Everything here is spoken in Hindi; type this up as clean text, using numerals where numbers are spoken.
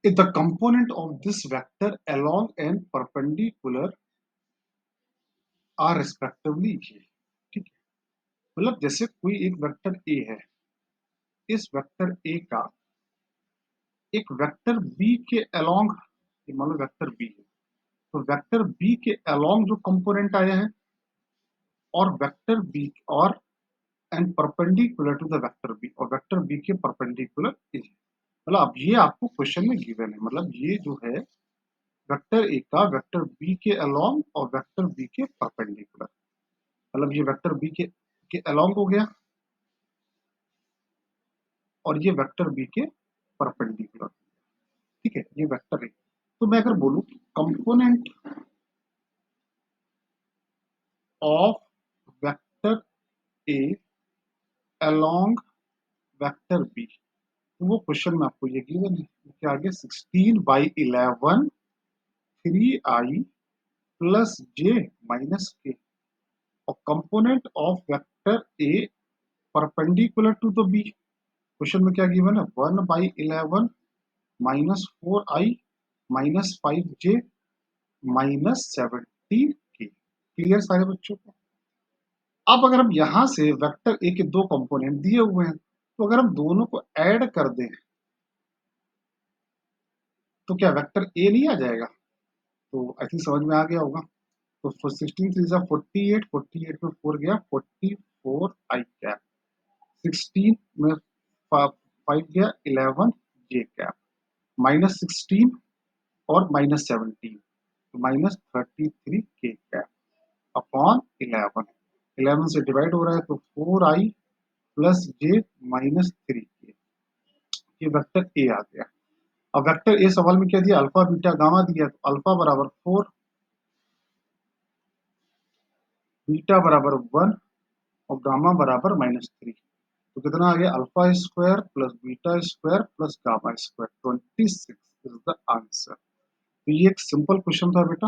if the component of this vector along and perpendicular are respectively ये, ठीक है। मतलब जैसे कोई एक वेक्टर ए है, इस वेक्टर ए का एक वेक्टर बी के अलोंग, मान लो वेक्टर बी है, तो वेक्टर बी के अलोंग जो कंपोनेंट आया है और वेक्टर बी और and perpendicular to the vector B, और वेक्टर बी के परपेंडिकुलर इज, मतलब अब ये आपको क्वेश्चन में गिवन है, मतलब ये जो है वेक्टर ए का वेक्टर बी के अलोंग और वेक्टर बी के परपेंडिकुलर, मतलब ये वेक्टर बी के अलोंग हो गया और ये वेक्टर बी के परपेंडिकुलर, ठीक है, ये वेक्टर ए। तो मैं अगर बोलूं कि component of vector A along vector B, तो वो क्वेश्चन में आपको ये गिवन है, क्या आगे 16/11 3i plus j minus k, और component of vector A perpendicular to the B, question में क्या गिवन है 1/11 minus 4i minus 5j minus 17 के। क्लियर सारे बच्चों को? अब अगर हम यहां से वेक्टर ए के दो कंपोनेंट दिए हुए हैं, तो अगर हम दोनों को ऐड कर दें तो क्या वेक्टर ए नहीं आ जाएगा? तो आई थिंक समझ में आ गया होगा। तो 16 3 जा 48, 48 में 4 गया 44 आई कैप, 16 में 5 गया 11 जे कैप, माइनस 16 और माइनस 17, तो माइनस 33 के कैप अपॉन 11, 11 से डिवाइड हो रहा है तो 4i प्लस जे माइनस 3 के, ये वेक्टर ए आ गया। अब वेक्टर ए सवाल में क्या दिया, अल्फा बीटा गामा दिया, तो अल्फा बराबर 4, बीटा बराबर 1 और गामा बराबर -3, तो कितना आ गया alpha square plus beta square plus gamma square, 26 is the answer. तो ये एक सिंपल क्वेश्चन था बेटा।